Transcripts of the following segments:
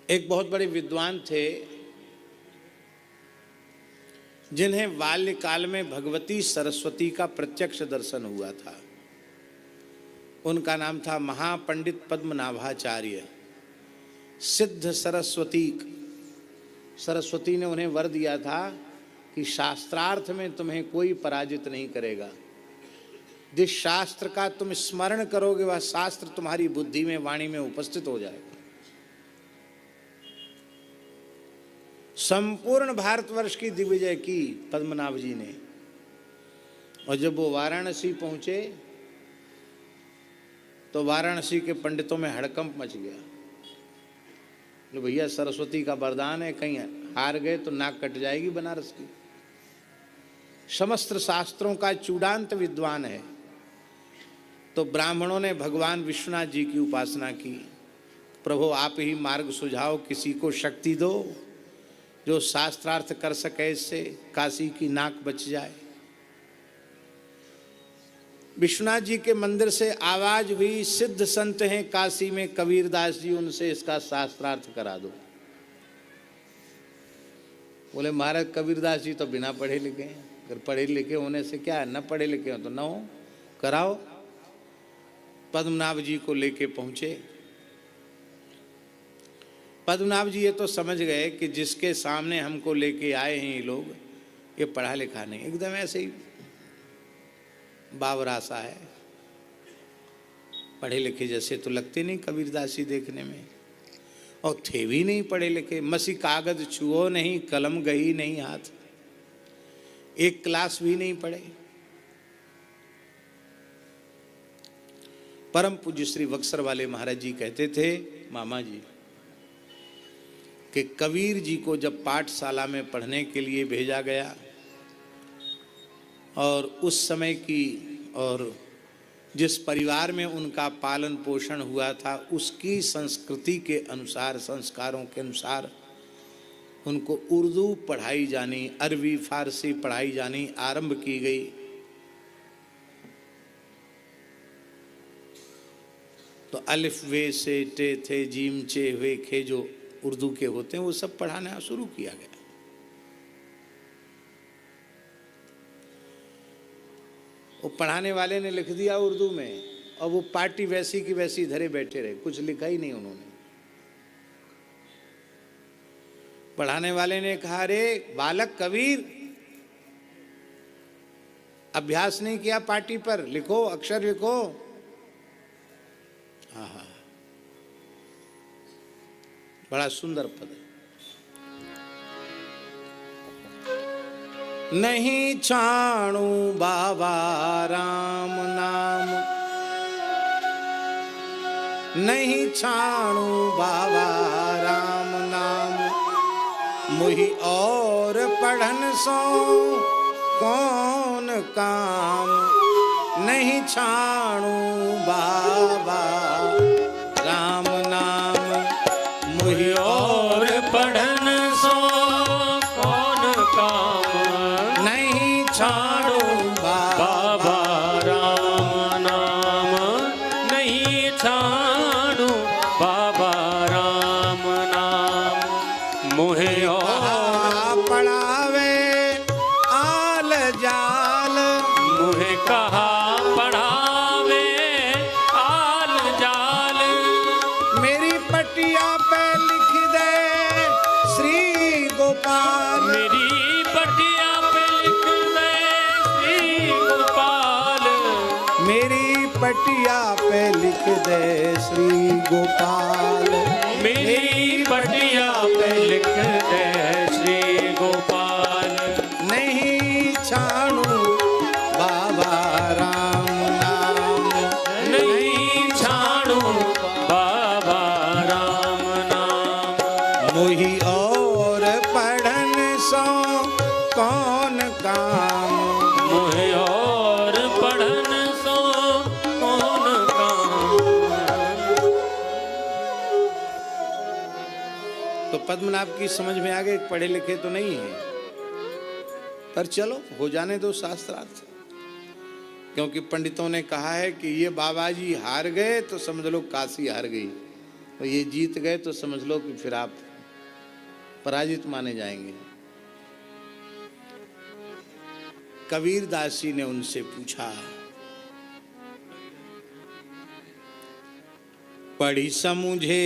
एक बहुत बड़े विद्वान थे जिन्हें बाल्यकाल में भगवती सरस्वती का प्रत्यक्ष दर्शन हुआ था। उनका नाम था महापंडित पद्मनाभाचार्य। सिद्ध सरस्वती सरस्वती ने उन्हें वर दिया था कि शास्त्रार्थ में तुम्हें कोई पराजित नहीं करेगा। जिस शास्त्र का तुम स्मरण करोगे वह शास्त्र तुम्हारी बुद्धि में, वाणी में उपस्थित हो जाएगा। संपूर्ण भारतवर्ष की दिग्विजय की पद्मनाभ जी ने। और जब वो वाराणसी पहुंचे तो वाराणसी के पंडितों में हड़कंप मच गया। जो भैया सरस्वती का वरदान है, कहीं हार गए तो नाक कट जाएगी बनारस की। समस्त शास्त्रों का चूड़ांत विद्वान है। तो ब्राह्मणों ने भगवान विश्वनाथ जी की उपासना की। प्रभु आप ही मार्ग सुझाओ, किसी को शक्ति दो जो शास्त्रार्थ कर सके, इससे काशी की नाक बच जाए। विश्वनाथ जी के मंदिर से आवाज हुई, सिद्ध संत हैं काशी में कबीरदास जी, उनसे इसका शास्त्रार्थ करा दो। बोले महाराज कबीरदास जी तो बिना पढ़े लिखे हैं, अगर पढ़े लिखे होने से क्या है, न पढ़े लिखे हो तो न हो, कराओ। पद्मनाभ जी को लेके पहुंचे। पद्मनाभ जी ये तो समझ गए कि जिसके सामने हमको लेके आए हैं ये लोग, ये पढ़ा लिखा नहीं, एकदम ऐसे ही बावरा सा है, पढ़े लिखे जैसे तो लगते नहीं कबीरदास जी देखने में। और थे भी नहीं पढ़े लिखे। मसी कागज छुओ नहीं, कलम गई नहीं हाथ, एक क्लास भी नहीं पढ़े। परम पूज्य श्री बक्सर वाले महाराज जी कहते थे, मामा जी, कि कबीर जी को जब पाठशाला में पढ़ने के लिए भेजा गया और उस समय की और जिस परिवार में उनका पालन पोषण हुआ था उसकी संस्कृति के अनुसार, संस्कारों के अनुसार उनको उर्दू पढ़ाई जानी, अरबी फारसी पढ़ाई जानी आरंभ की गई। तो अलिफ वे से टे थे जीम चे वे खे जो उर्दू के होते हैं वो सब पढ़ाना शुरू किया गया। वो पढ़ाने वाले ने लिख दिया उर्दू में और वो पार्टी वैसी की वैसी धरे बैठे रहे, कुछ लिखा ही नहीं उन्होंने। पढ़ाने वाले ने कहा, रे बालक कबीर, अभ्यास नहीं किया पार्टी पर, लिखो, अक्षर लिखो। हाँ, बड़ा सुंदर पद है। नहीं छाणू बाबा राम नाम, नहीं छाणू बाबा राम नाम, मुहि और पढ़न सो कौन काम। नहीं छाणू बाबा राम नाम, मुहि और पढ़न सो कौन काम। नहीं छाणू बाबा राम नाम, नहीं छाणू बाबा राम नाम, मुहि और पढ़ावे आल जाल। मुहे कहा पढ़ावे आल जाल, मेरी पटिया पे लिख दे श्री गोपाल। मेरी पटिया पे लिख दे श्री गोपाल, मेरी पटिया पे लिख दे श्री गोपाल। मेरी पटिया पे लिख दे श्री गोपाल। नहीं छाणू बाबा राम नाम, नहीं छाणू बाबा राम नाम, मुहि और पढ़न सो कौन काम। मुहि और पढ़न सो कौन काम। तो पद्मनाभ की समझ में आ गए, पढ़े लिखे तो नहीं है, पर चलो हो जाने दो शास्त्रार्थ। क्योंकि पंडितों ने कहा है कि ये बाबा जी हार गए तो समझ लो काशी हार गई। तो ये जीत गए तो समझ लो कि फिर आप पराजित माने जाएंगे। कबीरदास जी ने उनसे पूछा, पढ़ी समझे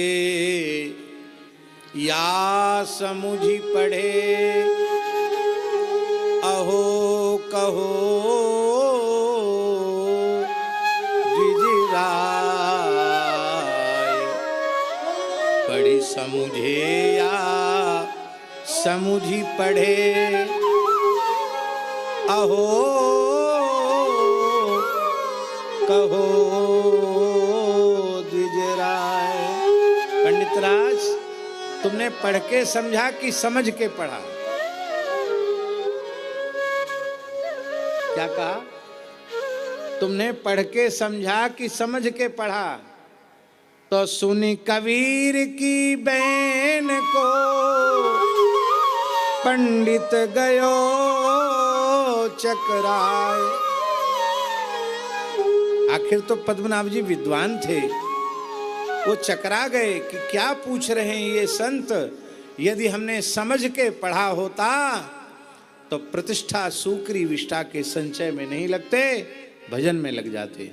या समुझी पढ़े, अहो कहो द्विजराय। पढ़ी समझे या समुझी पढ़े, अहो कहो द्विजराय। पंडित राज, तुमने पढ़ के समझा कि समझ के पढ़ा? क्या कहा? तुमने पढ़ के समझा कि समझ के पढ़ा? तो सुनी कबीर की बहन को पंडित गयो चकराए। आखिर तो पद्मनाभ जी विद्वान थे, वो चकरा गए कि क्या पूछ रहे हैं ये संत। यदि हमने समझ के पढ़ा होता तो प्रतिष्ठा सूकरी विष्ठा के संचय में नहीं लगते, भजन में लग जाते।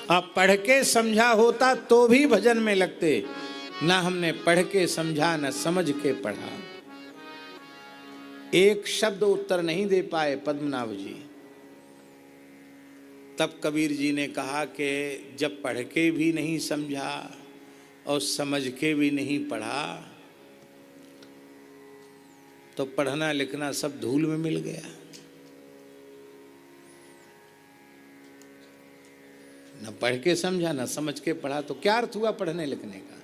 अब पढ़ के समझा होता तो भी भजन में लगते, ना हमने पढ़ के समझा न समझ के पढ़ा। एक शब्द उत्तर नहीं दे पाए पद्मनाभ जी। तब कबीर जी ने कहा कि जब पढ़ के भी नहीं समझा और समझ के भी नहीं पढ़ा तो पढ़ना लिखना सब धूल में मिल गया। न पढ़ के समझा न समझ के पढ़ा तो क्या अर्थ हुआ पढ़ने लिखने का?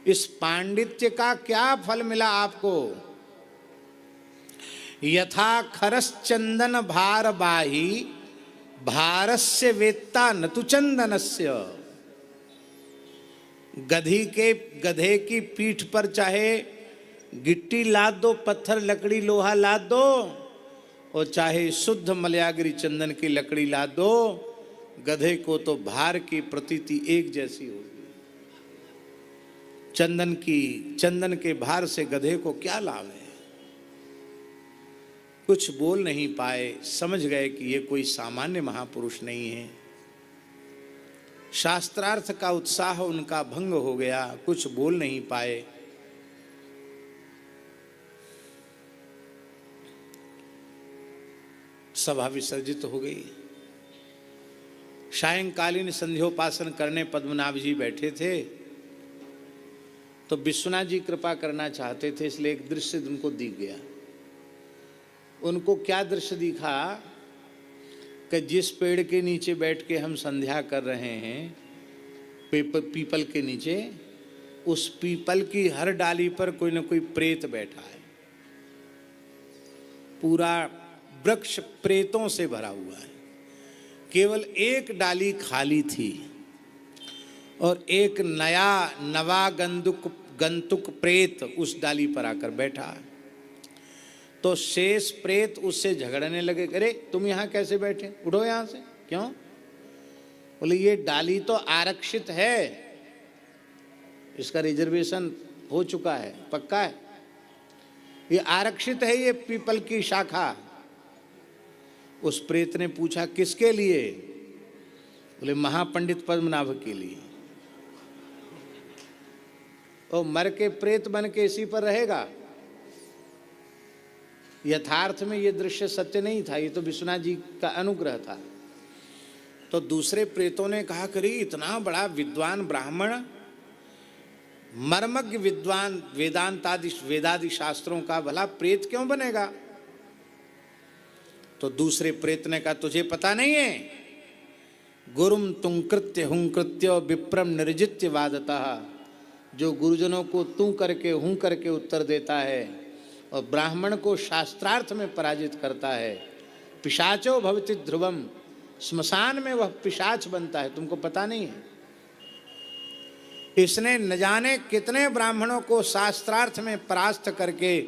इस पांडित्य का क्या फल मिला आपको? यथा खरस चंदन भार बाही, भारस्य वेत्ता न तु चंदनस्य। गधे की पीठ पर चाहे गिट्टी लाद दो, पत्थर लकड़ी लोहा लाद दो, और चाहे शुद्ध मलयागिरी चंदन की लकड़ी लाद दो, गधे को तो भार की प्रतीति एक जैसी होगी। चंदन के भार से गधे को क्या लाभ है? कुछ बोल नहीं पाए, समझ गए कि ये कोई सामान्य महापुरुष नहीं है। शास्त्रार्थ का उत्साह उनका भंग हो गया, कुछ बोल नहीं पाए। सभा विसर्जित हो गई। सायंकालीन संध्योपासन करने पद्मनाभ जी बैठे थे तो विश्वनाथ जी कृपा करना चाहते थे, इसलिए एक दृश्य उनको दिख गया। उनको क्या दृश्य दिखा कि जिस पेड़ के नीचे बैठ के हम संध्या कर रहे हैं, पीपल के नीचे, उस पीपल की हर डाली पर कोई ना कोई प्रेत बैठा है। पूरा वृक्ष प्रेतों से भरा हुआ है। केवल एक डाली खाली थी और एक नवा गंतुक प्रेत उस डाली पर आकर बैठा। तो शेष प्रेत उससे झगड़ने लगे, अरे तुम यहाँ कैसे बैठे, उठो यहाँ से। क्यों? बोले ये डाली तो आरक्षित है, इसका रिजर्वेशन हो चुका है, पक्का है, ये आरक्षित है ये पीपल की शाखा। उस प्रेत ने पूछा किसके लिए? बोले महापंडित पद्मनाभ के लिए। और मर के प्रेत बन के इसी पर रहेगा? यथार्थ में ये दृश्य सत्य नहीं था, ये तो विश्वनाथ जी का अनुग्रह था। तो दूसरे प्रेतों ने कहा करी इतना बड़ा विद्वान ब्राह्मण, मर्मज्ञ विद्वान, वेदादि शास्त्रों का, भला प्रेत क्यों बनेगा? तो दूसरे प्रेत ने कहा तुझे पता नहीं है, गुरुम तुम कृत्य हुं कृत्य विप्रम निर्जित्य वादतः। जो गुरुजनों को तू करके हूं करके उत्तर देता है और ब्राह्मण को शास्त्रार्थ में पराजित करता है, पिशाचो भवति ध्रुवम, स्मशान में वह पिशाच बनता है। तुमको पता नहीं है? इसने न जाने कितने ब्राह्मणों को शास्त्रार्थ में परास्त करके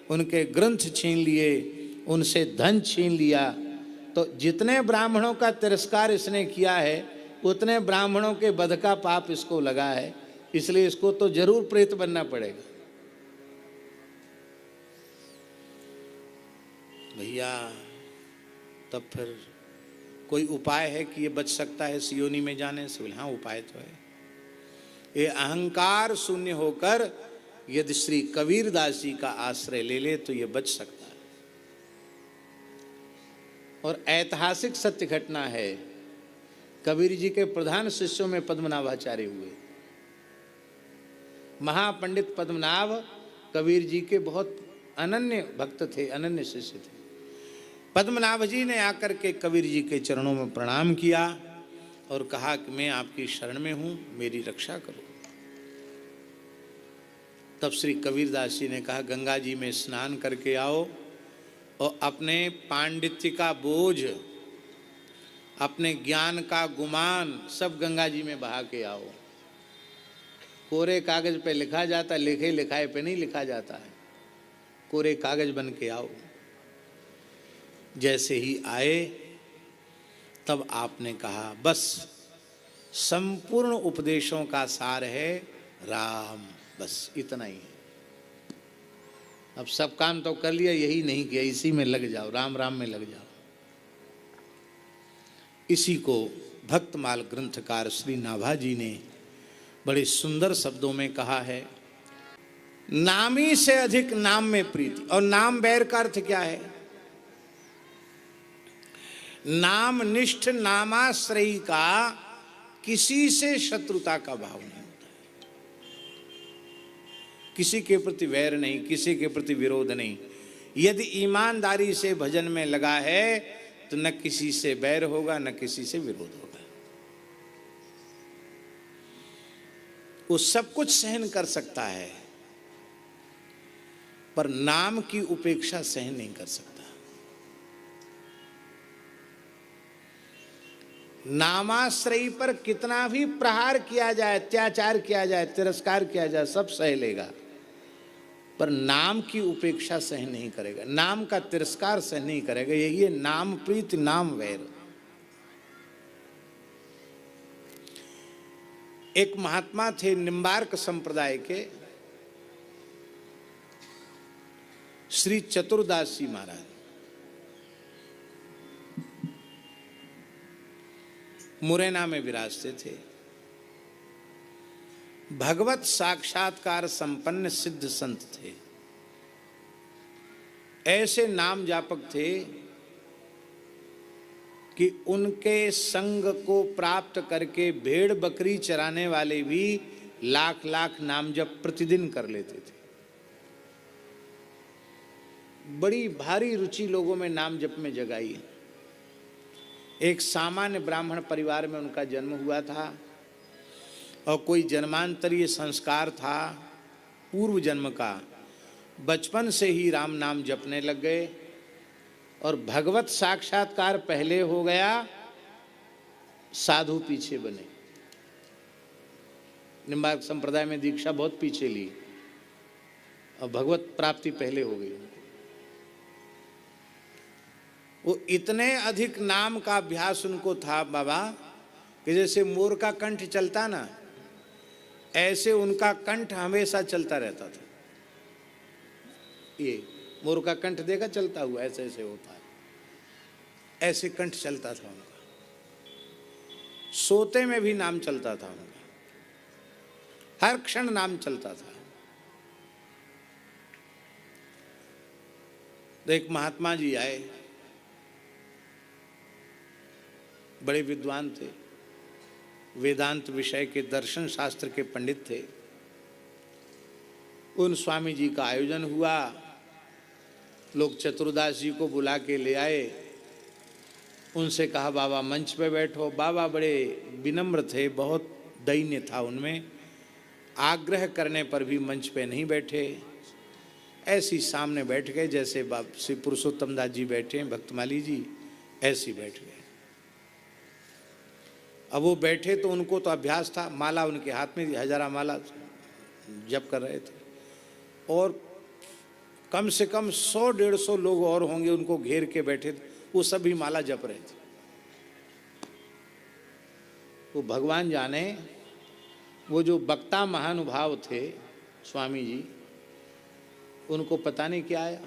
उनके ग्रंथ छीन लिए, उनसे धन छीन लिया। तो जितने ब्राह्मणों का तिरस्कार इसने किया है, उतने ब्राह्मणों के वध का पाप इसको लगा है। इसलिए इसको तो जरूर प्रेत बनना पड़ेगा। भैया तब फिर कोई उपाय है कि ये बच सकता है इस योनि में जाने से? बोले हाँ उपाय तो है। ये अहंकार शून्य होकर यदि श्री कबीरदास जी का आश्रय ले ले तो ये बच सकता है। और ऐतिहासिक सत्य घटना है, कबीर जी के प्रधान शिष्यों में पद्मनाभाचार्य हुए। महापंडित पद्मनाभ कबीर जी के बहुत अनन्य भक्त थे, अनन्य शिष्य थे। पद्मनाभ जी ने आकर के कबीर जी के चरणों में प्रणाम किया और कहा कि मैं आपकी शरण में हूं, मेरी रक्षा करो। तब श्री कबीरदास जी ने कहा गंगा जी में स्नान करके आओ और अपने पांडित्य का बोझ, अपने ज्ञान का गुमान सब गंगा जी में बहा के आओ। कोरे कागज पे लिखा जाता, लिखे लिखाए पे नहीं लिखा जाता है, कोरे कागज बन के आओ। जैसे ही आए तब आपने कहा बस संपूर्ण उपदेशों का सार है राम, बस इतना ही है। अब सब काम तो कर लिया, यही नहीं किया, इसी में लग जाओ, राम राम में लग जाओ। इसी को भक्तमाल ग्रंथकार श्री नाभाजी ने बड़े सुंदर शब्दों में कहा है, नामी से अधिक नाम में प्रीति। और नाम बैर का अर्थ क्या है? नाम निष्ठ नामाश्रयी का किसी से शत्रुता का भाव नहीं होता है, किसी के प्रति वैर नहीं, किसी के प्रति विरोध नहीं। यदि ईमानदारी से भजन में लगा है तो न किसी से बैर होगा न किसी से विरोध होगा। वो सब कुछ सहन कर सकता है पर नाम की उपेक्षा सहन नहीं कर सकता। नामाश्रयी पर कितना भी प्रहार किया जाए, अत्याचार किया जाए, तिरस्कार किया जाए, सब सह लेगा पर नाम की उपेक्षा सहन नहीं करेगा, नाम का तिरस्कार सहन नहीं करेगा। यही है नाम प्रीति नाम वैर। एक महात्मा थे निम्बार्क संप्रदाय के, श्री चतुरदास जी महाराज। मुरैना में विराजते थे। भगवत साक्षात्कार संपन्न सिद्ध संत थे। ऐसे नाम जापक थे कि उनके संग को प्राप्त करके भेड़ बकरी चराने वाले भी लाख लाख नाम जप प्रतिदिन कर लेते थे। बड़ी भारी रुचि लोगों में नाम जप में जगाई। एक सामान्य ब्राह्मण परिवार में उनका जन्म हुआ था और कोई जन्मांतरीय संस्कार था पूर्व जन्म का। बचपन से ही राम नाम जपने लग गए और भगवत साक्षात्कार पहले हो गया, साधु पीछे बने। निम्बार्क संप्रदाय में दीक्षा बहुत पीछे ली और भगवत प्राप्ति पहले हो गई। वो इतने अधिक नाम का अभ्यास उनको था बाबा कि जैसे मोर का कंठ चलता ना, ऐसे उनका कंठ हमेशा चलता रहता था। ये मोर का कंठ देखा चलता हुआ, ऐसे ऐसे होता है, ऐसे कंठ चलता था उनका। सोते में भी नाम चलता था उनका, हर क्षण नाम चलता था। तो एक महात्मा जी आए, बड़े विद्वान थे, वेदांत विषय के दर्शन शास्त्र के पंडित थे। उन स्वामी जी का आयोजन हुआ, लोग चतुरदास जी को बुला के ले आए। उनसे कहा बाबा मंच पे बैठो। बाबा बड़े विनम्र थे, बहुत दैन्य था उनमें, आग्रह करने पर भी मंच पे नहीं बैठे, ऐसी सामने बैठ गए जैसे श्री पुरुषोत्तम दास जी बैठे हैं, भक्तमाली जी ऐसी बैठ गए। अब वो बैठे तो उनको तो अभ्यास था, माला उनके हाथ में, हजारा माला जप कर रहे थे और कम से कम 100-150 लोग और होंगे उनको घेर के बैठे थे, वो सभी माला जप रहे थे। वो भगवान जाने वो जो वक्ता महानुभाव थे स्वामी जी, उनको पता नहीं क्या आया।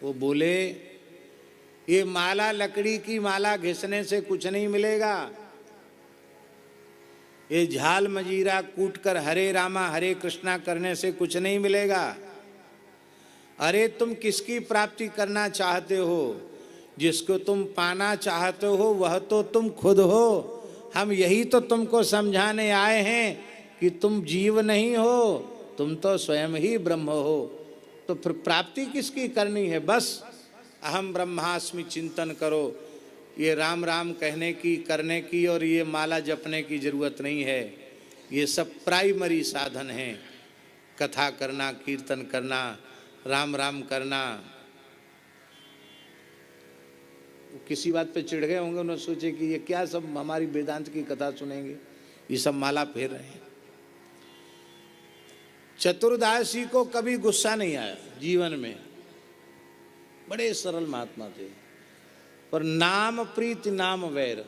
वो बोले ये माला लकड़ी की माला घिसने से कुछ नहीं मिलेगा, ये झाल मजीरा कूट कर हरे रामा हरे कृष्णा करने से कुछ नहीं मिलेगा। अरे तुम किसकी प्राप्ति करना चाहते हो? जिसको तुम पाना चाहते हो वह तो तुम खुद हो। हम यही तो तुमको समझाने आए हैं कि तुम जीव नहीं हो, तुम तो स्वयं ही ब्रह्म हो। तो फिर प्राप्ति किसकी करनी है? बस अहम ब्रह्मास्मि चिंतन करो। ये राम राम कहने की, करने की और ये माला जपने की जरूरत नहीं है। ये सब प्राइमरी साधन हैं। कथा करना, कीर्तन करना, राम राम करना। किसी बात पे चिढ़ गए होंगे, उन्होंने सोचे कि ये क्या सब हमारी वेदांत की कथा सुनेंगे, ये सब माला फेर रहे हैं। चतुर्दासी को कभी गुस्सा नहीं आया जीवन में, बड़े सरल महात्मा थे। पर नाम प्रीति नाम वैर,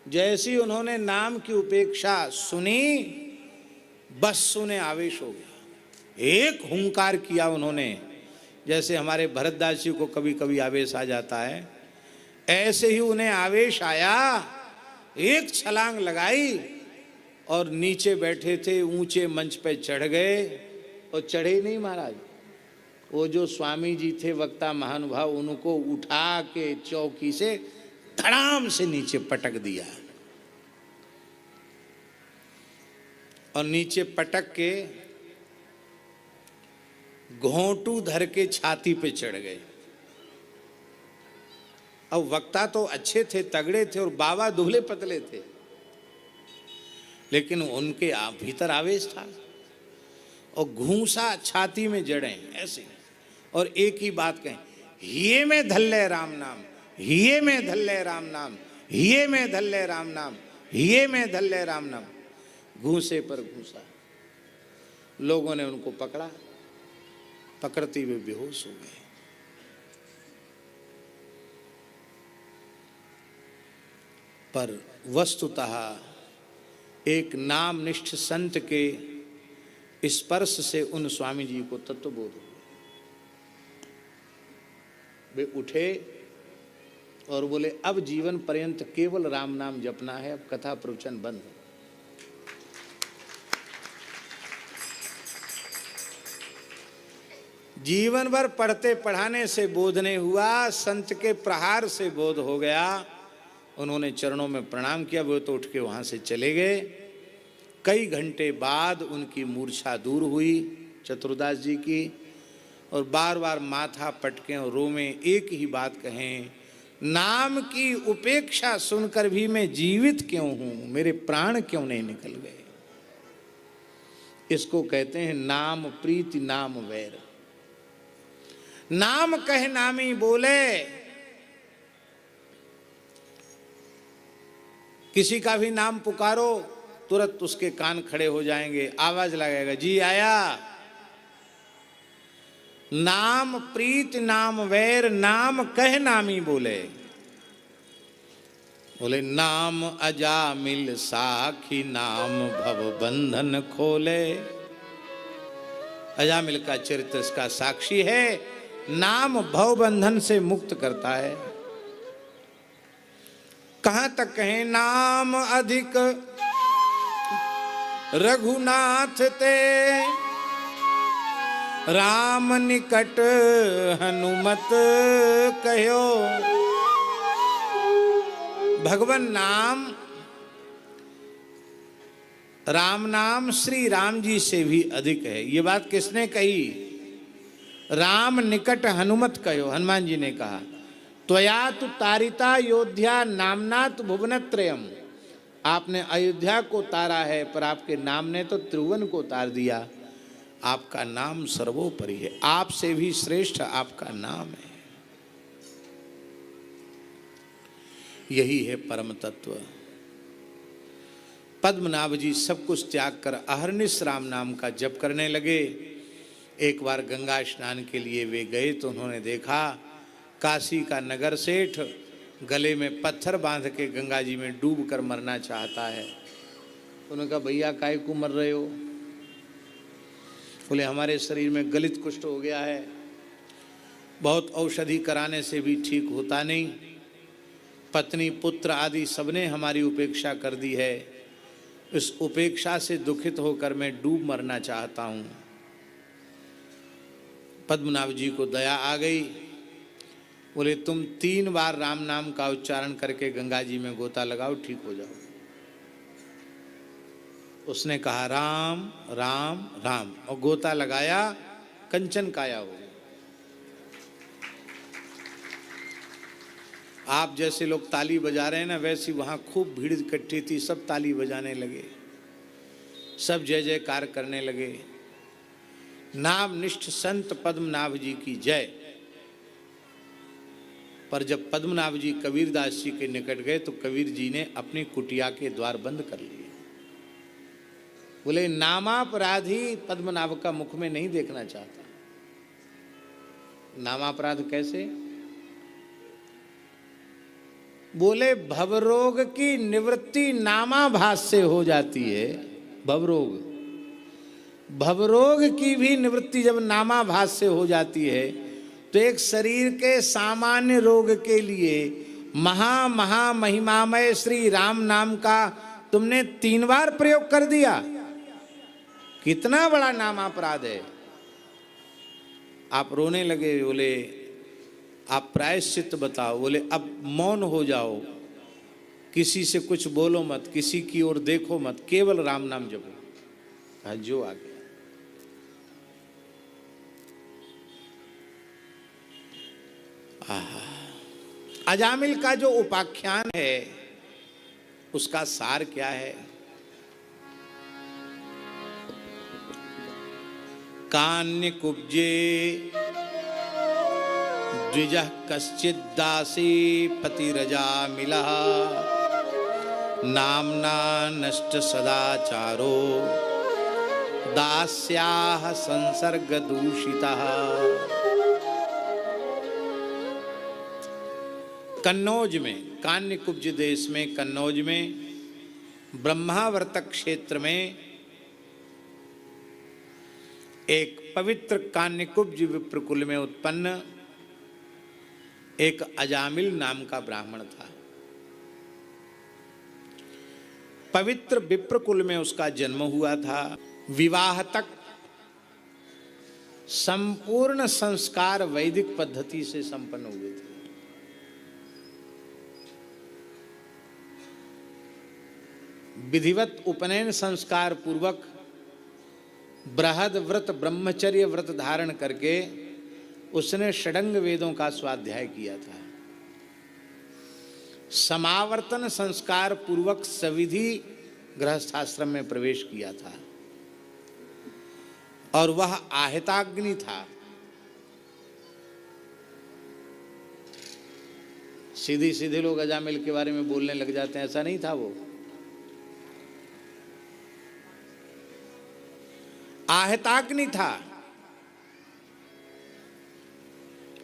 जैसी उन्होंने नाम की उपेक्षा सुनी, बस सुने आवेश हो गया। एक हुंकार किया उन्होंने, जैसे हमारे भरतदास जी को कभी कभी आवेश आ जाता है, ऐसे ही उन्हें आवेश आया। एक छलांग लगाई और नीचे बैठे थे ऊंचे मंच पे चढ़ गए। और चढ़े नहीं महाराज, वो जो स्वामी जी थे वक्ता महानुभाव, उनको उठा के चौकी से धड़ाम से नीचे पटक दिया। और नीचे पटक के घोंटू धर के छाती पे चढ़ गए। अब वक्ता तो अच्छे थे, तगड़े थे, और बाबा दुबले पतले थे, लेकिन उनके भीतर आवेश था। और घूंसा छाती में जड़े ऐसे, और एक ही बात कहें, हिये में धल्ले राम नाम, हिये में धल्ले राम नाम, हिये में धल्ले राम नाम, हिये में धल्ले राम नाम। घूंसे पर घूंसा। लोगों ने उनको पकड़ा, पकड़ते हुए बेहोश हो गए। पर वस्तुतः एक नामनिष्ठ संत के स्पर्श से उन स्वामी जी को तत्वबोध हुआ। वे उठे और बोले अब जीवन पर्यंत केवल राम नाम जपना है, अब कथा प्रवचन बंद। जीवन भर पढ़ते पढ़ाने से बोध नहीं हुआ, संत के प्रहार से बोध हो गया। उन्होंने चरणों में प्रणाम किया, वो तो उठ के वहां से चले गए। कई घंटे बाद उनकी मूर्छा दूर हुई चतुर्दास जी की, और बार बार माथा पटके और रोमे एक ही बात कहें, नाम की उपेक्षा सुनकर भी मैं जीवित क्यों हूं, मेरे प्राण क्यों नहीं निकल गए। इसको कहते हैं नाम प्रीति नाम वैर। नाम कह नामी बोले, किसी का भी नाम पुकारो तुरंत उसके कान खड़े हो जाएंगे, आवाज लगाएगा, जी आया। नाम प्रीत नाम वैर, नाम कह नामी बोले। बोले नाम अजामिल साखी, नाम भव बंधन खोले। अजामिल का चरित्र इसका साक्षी है। नाम भव बंधन से मुक्त करता है। कहां तक कहें, नाम अधिक रघुनाथ ते, राम निकट हनुमत कहो। भगवान नाम, राम नाम श्री राम जी से भी अधिक है। ये बात किसने कही? राम निकट हनुमत कहो, हनुमान जी ने कहा। त्वया तु तारिता योध्या नामनात भुवनत्रयम्, आपने अयोध्या को तारा है, पर आपके नाम ने तो त्रिभुवन को तार दिया। आपका नाम सर्वोपरि है, आपसे भी श्रेष्ठ आपका नाम है। यही है परम तत्व। पद्मनाभ जी सब कुछ त्याग कर अहर्निश राम नाम का जप करने लगे। एक बार गंगा स्नान के लिए वे गए तो उन्होंने देखा काशी का नगर सेठ गले में पत्थर बांध के गंगा जी में डूब कर मरना चाहता है। उन्होंने कहा भैया काहे को मर रहे हो? बोले हमारे शरीर में गलित कुष्ठ हो गया है, बहुत औषधि कराने से भी ठीक होता नहीं, पत्नी पुत्र आदि सबने हमारी उपेक्षा कर दी है, इस उपेक्षा से दुखित होकर मैं डूब मरना चाहता हूँ। पद्मनाभ जी को दया आ गई। बोले तुम 3 बार राम नाम का उच्चारण करके गंगा जी में गोता लगाओ, ठीक हो जाओ। उसने कहा राम राम राम और गोता लगाया, कंचन काया हो गया। आप जैसे लोग ताली बजा रहे हैं ना, वैसी वहां खूब भीड़ इकट्ठी थी, सब ताली बजाने लगे, सब जय जयकार करने लगे। नाम निष्ठ संत पद्मनाभ जी की जय। पर जब पद्मनाभ जी कबीरदास जी के निकट गए तो कबीर जी ने अपनी कुटिया के द्वार बंद कर लिए। बोले नामापराधी पद्मनाभ का मुख में नहीं देखना चाहता। नामापराध कैसे? बोले भवरोग की निवृत्ति नामाभास से हो जाती है। भवरोग की भी निवृत्ति जब नामाभास से हो जाती है तो एक शरीर के सामान्य रोग के लिए महा महिमामय श्री राम नाम का तुमने 3 बार प्रयोग कर दिया, कितना बड़ा नाम अपराध है। आप रोने लगे। बोले आप प्रायश्चित बताओ। बोले अब मौन हो जाओ, किसी से कुछ बोलो मत, किसी की ओर देखो मत, केवल राम नाम जपो। जो आ गया। अजामिल का जो उपाख्यान है उसका सार क्या है? कान्य कुब्जे द्विजः कश्चिद दासी पतिरजा मिला नामना नष्ट सदाचारो दास्याः संसर्ग दूषितः। कन्नौज में, कान्यकुब्ज देश में, कन्नौज में ब्रह्मावर्तक क्षेत्र में एक पवित्र कान्यकुब्ज विप्रकुल में उत्पन्न एक अजामिल नाम का ब्राह्मण था। पवित्र विप्रकुल में उसका जन्म हुआ था। विवाह तक संपूर्ण संस्कार वैदिक पद्धति से संपन्न हुए थे। विधिवत उपनयन संस्कार पूर्वक बृहद व्रत ब्रह्मचर्य व्रत धारण करके उसने षडंग वेदों का स्वाध्याय किया था। समावर्तन संस्कार पूर्वक सविधि गृहस्थाश्रम में प्रवेश किया था और वह आहिताग्नि था। सीधे सीधे लोग अजामिल के बारे में बोलने लग जाते हैं, ऐसा नहीं था। वो आहिताग्नि था।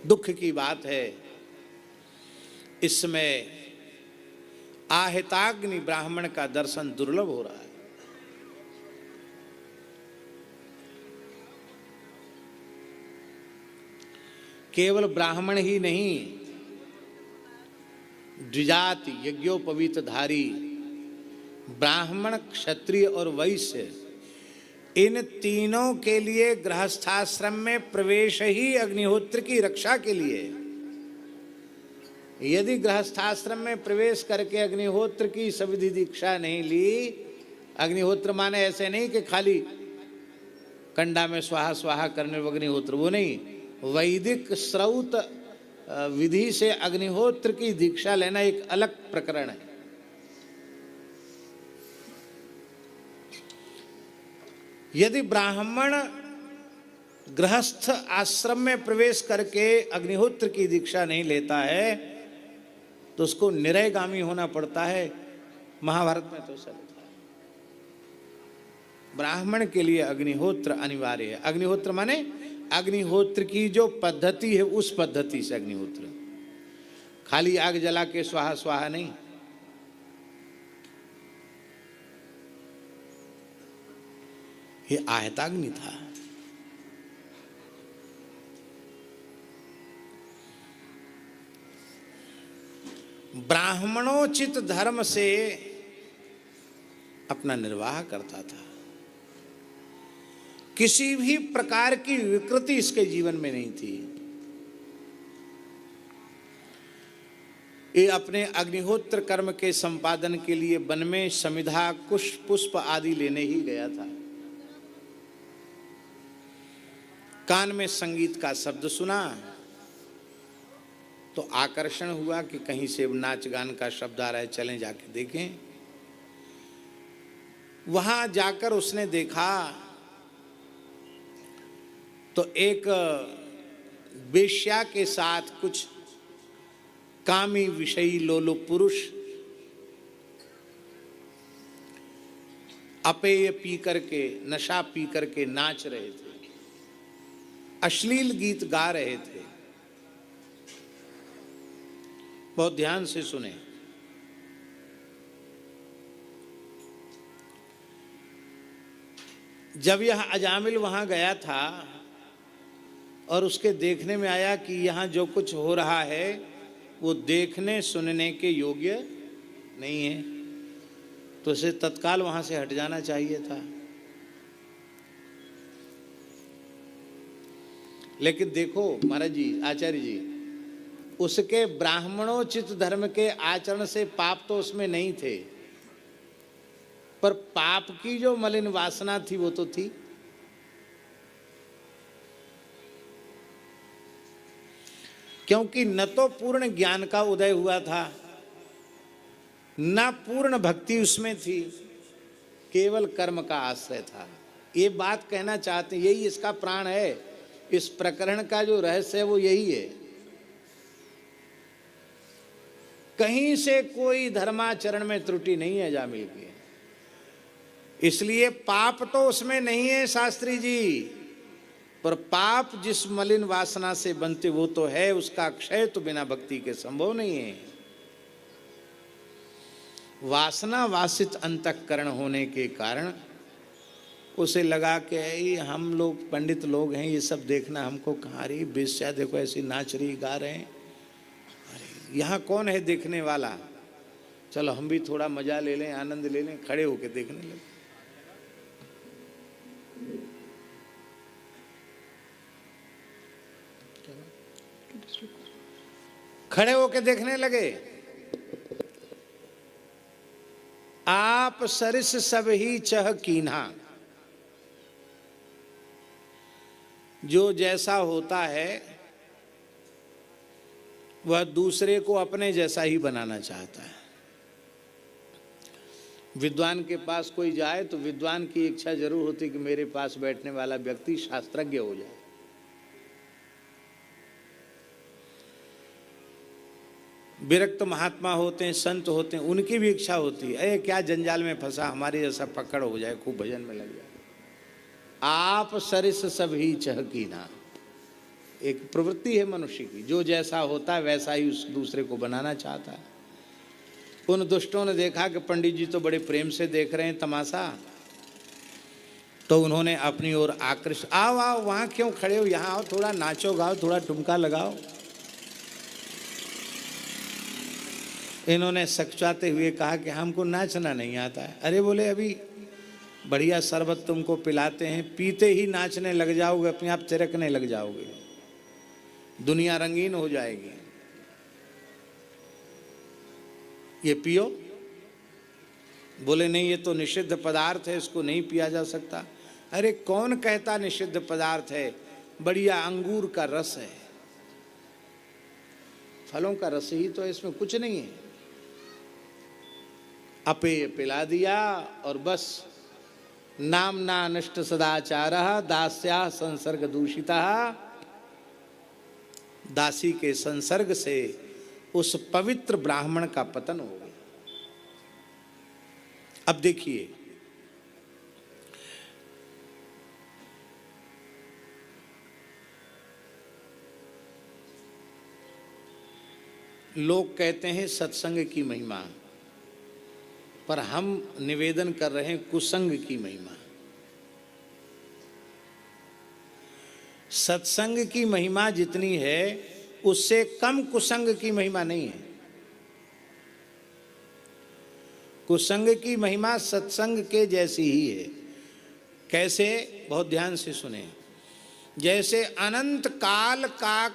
दुख की बात है, इस समय आहिताग्नि ब्राह्मण का दर्शन दुर्लभ हो रहा है। केवल ब्राह्मण ही नहीं, द्विजाति यज्ञोपवीतधारी ब्राह्मण, क्षत्रिय और वैश्य, इन तीनों के लिए गृहस्थाश्रम में प्रवेश ही अग्निहोत्र की रक्षा के लिए। यदि गृहस्थाश्रम में प्रवेश करके अग्निहोत्र की सविधि दीक्षा नहीं ली, अग्निहोत्र माने ऐसे नहीं कि खाली कंडा में स्वाहा स्वाहा करने वाला अग्निहोत्र, वो नहीं, वैदिक श्रौत विधि से अग्निहोत्र की दीक्षा लेना एक अलग प्रकरण है। यदि ब्राह्मण गृहस्थ आश्रम में प्रवेश करके अग्निहोत्र की दीक्षा नहीं लेता है तो उसको निरयगामी होना पड़ता है। महाभारत में तो सब ब्राह्मण के लिए अग्निहोत्र अनिवार्य है। अग्निहोत्र माने अग्निहोत्र की जो पद्धति है उस पद्धति से अग्निहोत्र, खाली आग जला के स्वाहा स्वाहा नहीं। ये आहताग्नि था। ब्राह्मणोचित धर्म से अपना निर्वाह करता था। किसी भी प्रकार की विकृति इसके जीवन में नहीं थी। ये अपने अग्निहोत्र कर्म के संपादन के लिए वन में समिधा, कुश, पुष्प आदि लेने ही गया था। कान में संगीत का शब्द सुना तो आकर्षण हुआ कि कहीं से नाच गान का शब्द आ रहा है, चलें जाके देखें। वहां जाकर उसने देखा तो एक वेश्या के साथ कुछ कामी विषयी लोलुप पुरुष अपेय पी करके, नशा पी करके नाच रहे थे, अश्लील गीत गा रहे थे। बहुत ध्यान से सुने। जब यह अजामिल वहां गया था और उसके देखने में आया कि यहाँ जो कुछ हो रहा है वो देखने सुनने के योग्य नहीं है, तो उसे तत्काल वहां से हट जाना चाहिए था। लेकिन देखो महाराज जी, आचार्य जी, उसके ब्राह्मणोचित धर्म के आचरण से पाप तो उसमें नहीं थे, पर पाप की जो मलिन वासना थी वो तो थी। क्योंकि न तो पूर्ण ज्ञान का उदय हुआ था, न पूर्ण भक्ति उसमें थी, केवल कर्म का आश्रय था। ये बात कहना चाहते हैं, यही इसका प्राण है। इस प्रकरण का जो रहस्य है वो यही है। कहीं से कोई धर्माचरण में त्रुटि नहीं है जामिल की, इसलिए पाप तो उसमें नहीं है शास्त्री जी, पर पाप जिस मलिन वासना से बनते वो तो है, उसका क्षय तो बिना भक्ति के संभव नहीं है। वासना वासित अंतःकरण होने के कारण उसे लगा कि हम लोग पंडित लोग हैं, ये सब देखना हमको कहाँ रही, बेश्या देखो ऐसी नाच रही, गा रहे हैं, अरे यहाँ कौन है देखने वाला, चलो हम भी थोड़ा मजा ले लें, आनंद ले लें। खड़े होके देखने लगे। खड़े होके देखने लगे। आप सरिस सब ही चह कीन्हा, जो जैसा होता है वह दूसरे को अपने जैसा ही बनाना चाहता है। विद्वान के पास कोई जाए तो विद्वान की इच्छा जरूर होती कि मेरे पास बैठने वाला व्यक्ति शास्त्रज्ञ हो जाए। विरक्त महात्मा होते हैं, संत होते हैं, उनकी भी इच्छा होती है, अरे क्या जंजाल में फंसा, हमारे जैसा पकड़ हो जाए, खूब भजन में लग जाए। आप सरिस सब ही चहकीना, एक प्रवृत्ति है मनुष्य की, जो जैसा होता है वैसा ही उस दूसरे को बनाना चाहता है। उन दुष्टों ने देखा कि पंडित जी तो बड़े प्रेम से देख रहे हैं तमाशा, तो उन्होंने अपनी ओर आकृष्ट, आओ आओ, वहां क्यों खड़े हो, यहाँ आओ, थोड़ा नाचो गाओ, थोड़ा ठुमका लगाओ। इन्होंने सकचाते हुए कहा कि हमको नाचना नहीं आता है। अरे बोले, अभी बढ़िया शरबत तुमको पिलाते हैं, पीते ही नाचने लग जाओगे, अपने आप थिरकने लग जाओगे, दुनिया रंगीन हो जाएगी। ये पियो। बोले नहीं, ये तो निषिद्ध पदार्थ है, इसको नहीं पिया जा सकता। अरे कौन कहता निषिद्ध पदार्थ है, बढ़िया अंगूर का रस है, फलों का रस ही तो है, इसमें कुछ नहीं है। अपेय पिला दिया और बस। नामना नष्ट सदाचार दास्या संसर्ग दूषिता, दासी के संसर्ग से उस पवित्र ब्राह्मण का पतन हो गया। अब देखिए, लोग कहते हैं सत्संग की महिमा, पर हम निवेदन कर रहे हैं कुसंग की महिमा। सत्संग की महिमा जितनी है उससे कम कुसंग की महिमा नहीं है। कुसंग की महिमा सत्संग के जैसी ही है। कैसे? बहुत ध्यान से सुने। जैसे अनंत काल का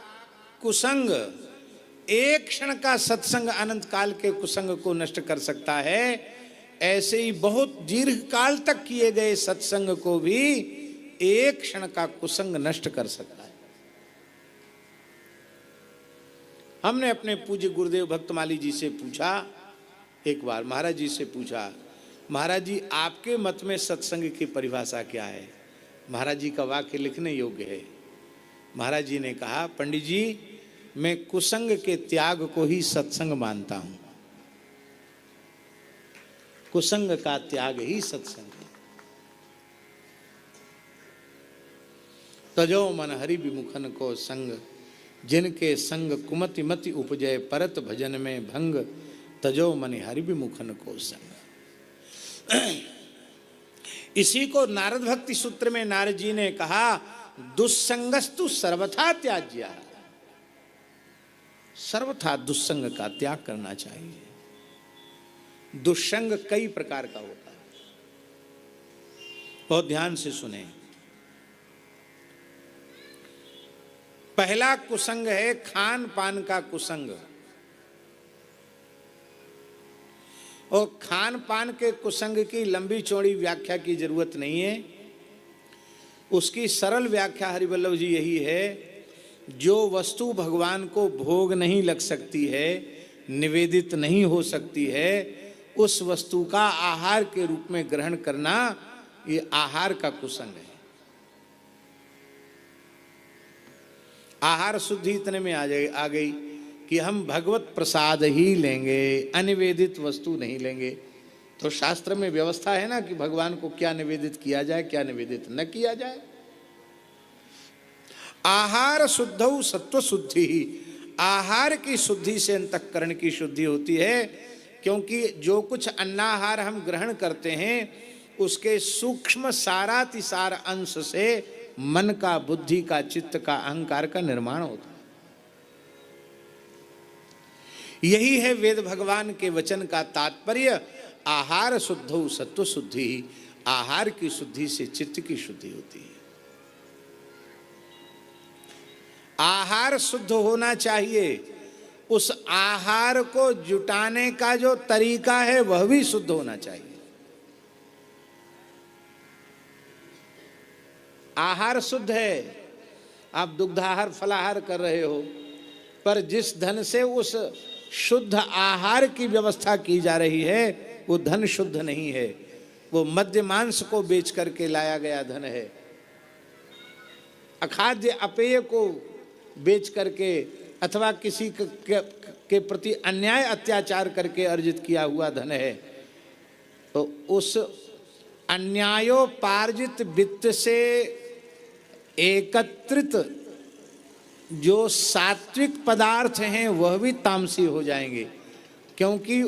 कुसंग, एक क्षण का सत्संग अनंत काल के कुसंग को नष्ट कर सकता है, ऐसे ही बहुत दीर्घ काल तक किए गए सत्संग को भी एक क्षण का कुसंग नष्ट कर सकता है। हमने अपने पूज्य गुरुदेव भक्तमाली जी से पूछा, एक बार महाराज जी से पूछा, महाराज जी आपके मत में सत्संग की परिभाषा क्या है? महाराज जी का वाक्य लिखने योग्य है। महाराज जी ने कहा, पंडित जी मैं कुसंग के त्याग को ही सत्संग मानता हूं। कुसंग का त्याग ही सत्संग है। तजो मन हरि विमुखन को संग, जिनके संग कुमति मति उपजय, परत भजन में भंग, तजो मन हरि विमुखन को संग। इसी को नारद भक्ति सूत्र में नारद जी ने कहा, दुस्संगस्तु सर्वथा त्याज्य। सर्वथा दुस्संग का त्याग करना चाहिए। दुस्संग कई प्रकार का होता है, बहुत ध्यान से सुने। पहला कुसंग है खान पान का कुसंग। और खान पान के कुसंग की लंबी चौड़ी व्याख्या की जरूरत नहीं है। उसकी सरल व्याख्या हरिवल्लभ जी यही है, जो वस्तु भगवान को भोग नहीं लग सकती है, निवेदित नहीं हो सकती है, उस वस्तु का आहार के रूप में ग्रहण करना, ये आहार का कुसंग है। आहार शुद्धि इतने में आ गई कि हम भगवत प्रसाद ही लेंगे, अनिवेदित वस्तु नहीं लेंगे। तो शास्त्र में व्यवस्था है ना कि भगवान को क्या निवेदित किया जाए, क्या निवेदित न किया जाए। आहार शुद्धौ सत्व शुद्धि ही। आहार की शुद्धि से अंतःकरण की शुद्धि होती है, क्योंकि जो कुछ अन्नाहार हम ग्रहण करते हैं उसके सूक्ष्म सारातिसार अंश से मन का, बुद्धि का, चित्त का, अहंकार का निर्माण होता है। यही है वेद भगवान के वचन का तात्पर्य, आहार शुद्धौ सत्व शुद्धि ही। आहार की शुद्धि से चित्त की शुद्धि होती है। आहार शुद्ध होना चाहिए, उस आहार को जुटाने का जो तरीका है वह भी शुद्ध होना चाहिए। आहार शुद्ध है, आप दुग्धाहार फलाहार कर रहे हो, पर जिस धन से उस शुद्ध आहार की व्यवस्था की जा रही है वो धन शुद्ध नहीं है, वो मद्य मांस को बेच करके लाया गया धन है, अखाद्य अपेय को बेच करके अथवा किसी के प्रति अन्याय अत्याचार करके अर्जित किया हुआ धन है। तो उस अन्यायोपार्जित वित्त से एकत्रित जो सात्विक पदार्थ हैं वह भी तामसी हो जाएंगे, क्योंकि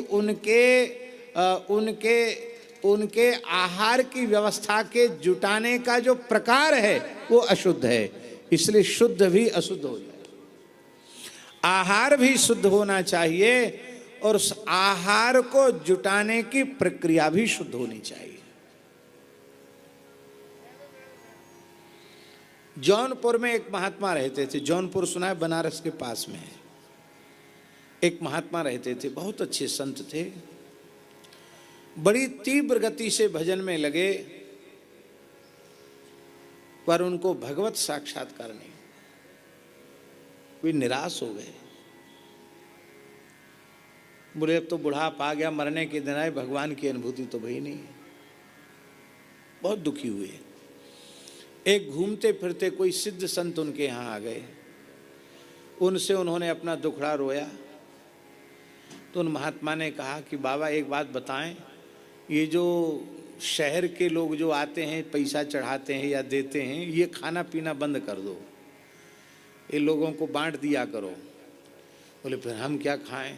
उनके आहार की व्यवस्था के जुटाने का जो प्रकार है वो अशुद्ध है, इसलिए शुद्ध भी अशुद्ध हो जाए। आहार भी शुद्ध होना चाहिए और उस आहार को जुटाने की प्रक्रिया भी शुद्ध होनी चाहिए। जौनपुर में एक महात्मा रहते थे। जौनपुर सुना है, बनारस के पास में है। एक महात्मा रहते थे, बहुत अच्छे संत थे, बड़ी तीव्र गति से भजन में लगे, पर उनको भगवत साक्षात्कार नहीं। वे निराश हो गए, बोले अब तो बुढ़ापा आ गया, मरने के दिन आए, भगवान की अनुभूति तो भई नहीं। बहुत दुखी हुए। एक घूमते फिरते कोई सिद्ध संत उनके यहाँ आ गए, उनसे उन्होंने अपना दुखड़ा रोया। तो उन महात्मा ने कहा कि बाबा एक बात बताएं, ये जो शहर के लोग जो आते हैं पैसा चढ़ाते हैं या देते हैं, ये खाना पीना बंद कर दो, ये लोगों को बांट दिया करो। बोले फिर हम क्या खाएं?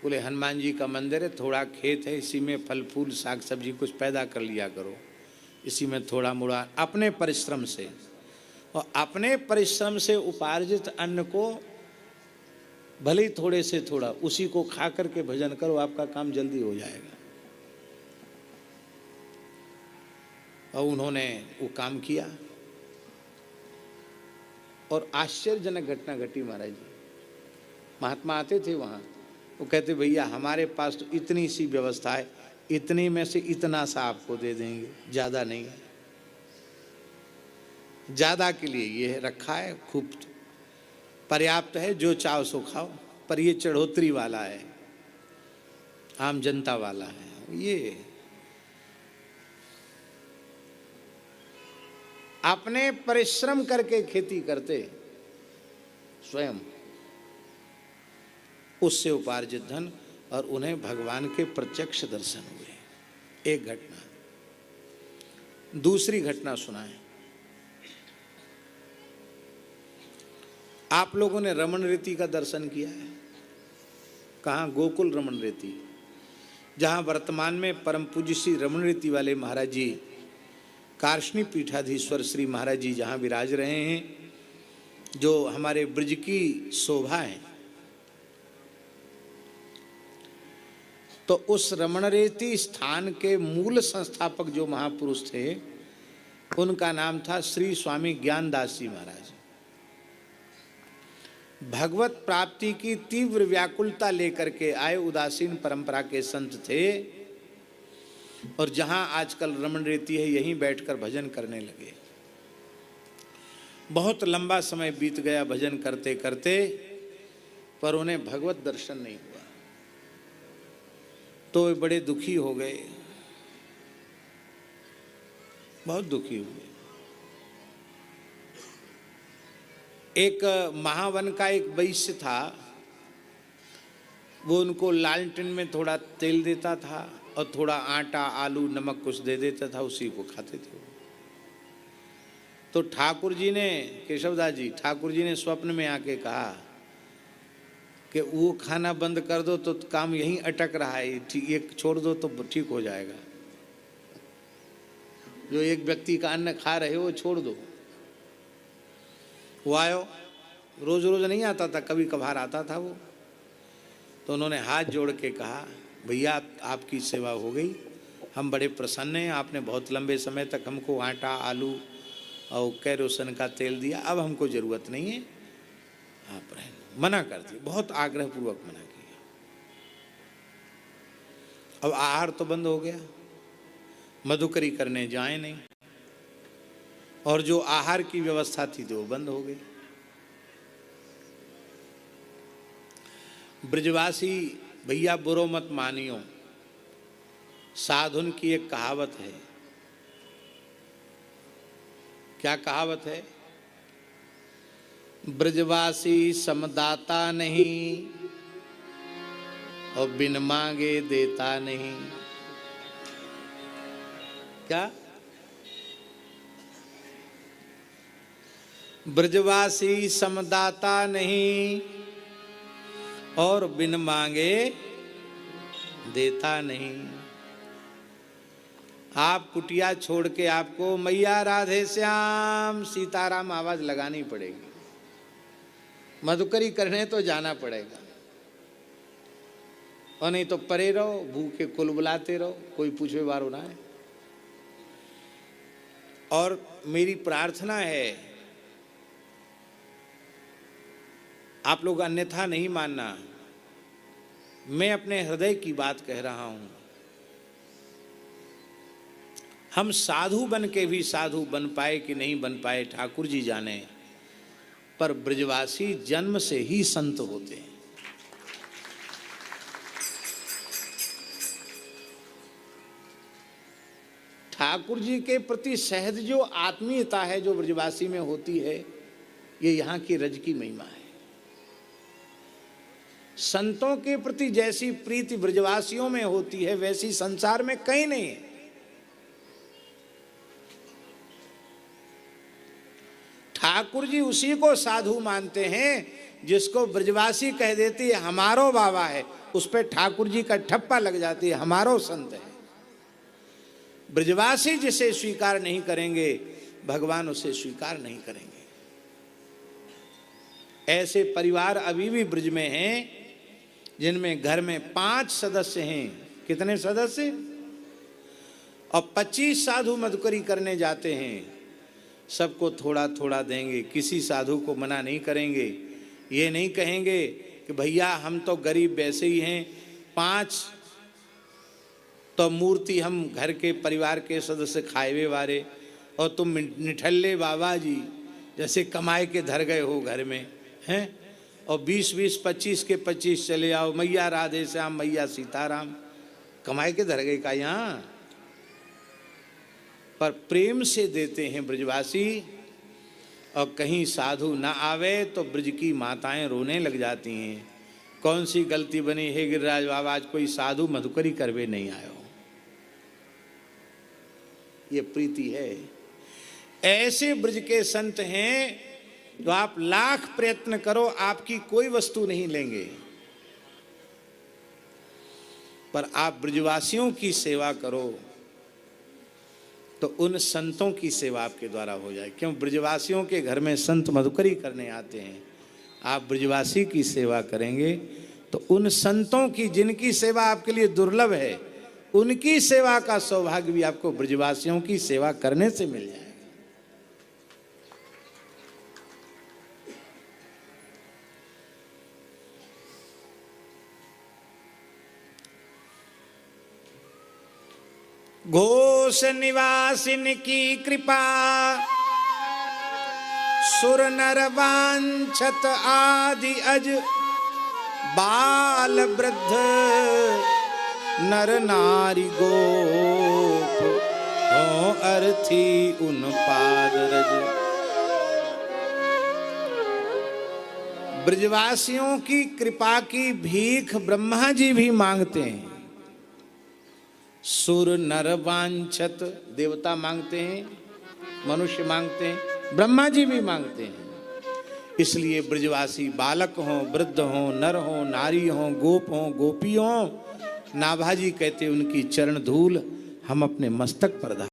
बोले हनुमान जी का मंदिर है, थोड़ा खेत है, इसी में फल फूल साग सब्जी कुछ पैदा कर लिया करो, इसी में थोड़ा मोड़ा अपने परिश्रम से। और अपने परिश्रम से उपार्जित अन्न को भले ही थोड़े से थोड़ा उसी को खा करके भजन करो, आपका काम जल्दी हो जाएगा। और उन्होंने वो काम किया और आश्चर्यजनक घटना घटी महाराज जी। महात्मा आते थे वहाँ, वो कहते भैया हमारे पास तो इतनी सी व्यवस्था है, इतनी में से इतना सा आपको दे देंगे, ज़्यादा नहीं है। ज़्यादा के लिए ये रखा है, खूब पर्याप्त है, जो चाहो सो खाओ, पर ये चढ़ोतरी वाला है, आम जनता वाला है। ये अपने परिश्रम करके खेती करते स्वयं, उससे उपार्जित धन, और उन्हें भगवान के प्रत्यक्ष दर्शन हुए। एक घटना। दूसरी घटना सुनाएं। आप लोगों ने रमण रीति का दर्शन किया है? कहाँ? गोकुल रमण रीति, जहाँ वर्तमान में परम पूज्य श्री रमण रीति वाले महाराज जी, कार्ष्णी पीठाधीश्वर श्री महाराज जी जहाँ विराज रहे हैं, जो हमारे ब्रज की शोभा है। तो उस रमणरेती स्थान के मूल संस्थापक जो महापुरुष थे, उनका नाम था श्री स्वामी ज्ञानदास जी महाराज। भगवत प्राप्ति की तीव्र व्याकुलता लेकर के आए उदासीन परंपरा के संत थे, और जहां आजकल रमण रीति है यहीं बैठकर भजन करने लगे। बहुत लंबा समय बीत गया भजन करते करते, पर उन्हें भगवत दर्शन नहीं हुआ। तो वे बड़े दुखी हो गए, बहुत दुखी हुए। एक महावन का एक वैश्य था, वो उनको लालटेन में थोड़ा तेल देता था और थोड़ा आटा, आलू, नमक कुछ दे देता था, उसी को खाते थे। तो ठाकुर जी ने, केशवदास जी ठाकुर जी ने स्वप्न में आके कहा कि वो खाना बंद कर दो तो काम यहीं अटक रहा है, एक छोड़ दो तो ठीक हो जाएगा। जो एक व्यक्ति का अन्न खा रहे हो वो छोड़ दो। वो आयो, रोज रोज नहीं आता था, कभी कभार आता था वो। तो उन्होंने हाथ जोड़ के कहा, भैया आपकी सेवा हो गई, हम बड़े प्रसन्न हैं, आपने बहुत लंबे समय तक हमको आटा, आलू और कैरोसिन का तेल दिया, अब हमको ज़रूरत नहीं है, आप रहें। मना कर दिया, बहुत आग्रहपूर्वक मना किया। अब आहार तो बंद हो गया, मधुकरी करने जाए नहीं, और जो आहार की व्यवस्था थी तो वो बंद हो गई। ब्रजवासी भैया बुरो मत मानियो, साधुन की एक कहावत है। क्या कहावत है? ब्रजवासी समदाता नहीं और बिन मांगे देता नहीं। क्या? ब्रजवासी समदाता नहीं और बिन मांगे देता नहीं। आप कुटिया छोड़ के आपको मैया राधे श्याम सीताराम आवाज लगानी पड़ेगी, मधुकरी करने तो जाना पड़ेगा, और नहीं तो परे रहो, भूखे कुल बुलाते रहो, कोई पूछे वारो ना है। और मेरी प्रार्थना है, आप लोग अन्यथा नहीं मानना, मैं अपने हृदय की बात कह रहा हूं। हम साधु बन के भी साधु बन पाए कि नहीं बन पाए ठाकुर जी जाने, पर ब्रजवासी जन्म से ही संत होते हैं। ठाकुर जी के प्रति सहज जो आत्मीयता है जो ब्रजवासी में होती है, ये यहाँ की रज की महिमा है। संतों के प्रति जैसी प्रीति ब्रजवासियों में होती है, वैसी संसार में कहीं नहीं है। ठाकुर जी उसी को साधु मानते हैं जिसको ब्रजवासी कह देती है हमारो बाबा है, उस पर ठाकुर जी का ठप्पा लग जाती है, हमारो संत है। ब्रजवासी जिसे स्वीकार नहीं करेंगे, भगवान उसे स्वीकार नहीं करेंगे। ऐसे परिवार अभी भी ब्रज में हैं जिनमें घर में 5 सदस्य हैं। कितने सदस्य? और 25 साधु मधुकरी करने जाते हैं। सबको थोड़ा थोड़ा देंगे, किसी साधु को मना नहीं करेंगे। ये नहीं कहेंगे कि भैया हम तो गरीब वैसे ही हैं, 5 तो मूर्ति हम घर के परिवार के सदस्य खाए वाले, और तुम निठल्ले बाबा जी जैसे कमाए के धर गए हो घर में हैं, और 20-20, 25 के 25 चले आओ, मैया राधे श्याम, मैया सीताराम, कमाए के धर गए का यहाँ। पर प्रेम से देते हैं ब्रजवासी, और कहीं साधु ना आवे तो ब्रज की माताएं रोने लग जाती हैं। कौन सी गलती बनी है गिरिराज बाबा, आज कोई साधु मधुकरी करवे नहीं आयो। ये प्रीति है। ऐसे ब्रज के संत हैं जो आप लाख प्रयत्न करो आपकी कोई वस्तु नहीं लेंगे, पर आप ब्रजवासियों की सेवा करो तो उन संतों की सेवा आपके द्वारा हो जाए। क्यों? ब्रजवासियों के घर में संत मधुकरी करने आते हैं। आप ब्रजवासी की सेवा करेंगे तो उन संतों की जिनकी सेवा आपके लिए दुर्लभ है, उनकी सेवा का सौभाग्य भी आपको ब्रजवासियों की सेवा करने से मिल जाएगा। घोष निवासिन की कृपा, सुर नर वांछत आदि अज, बाल वृद्ध नर नारी गोप, हो अर्थी उन पाद रज। ब्रजवासियों की कृपा की भीख ब्रह्मा जी भी मांगते हैं। सुर नर वांछत, देवता मांगते हैं, मनुष्य मांगते हैं, ब्रह्मा जी भी मांगते हैं। इसलिए ब्रजवासी बालक हों, वृद्ध हों, नर हों, नारी हों, गोप हों, गोपी हों, नाभाजी कहते उनकी चरण धूल हम अपने मस्तक पर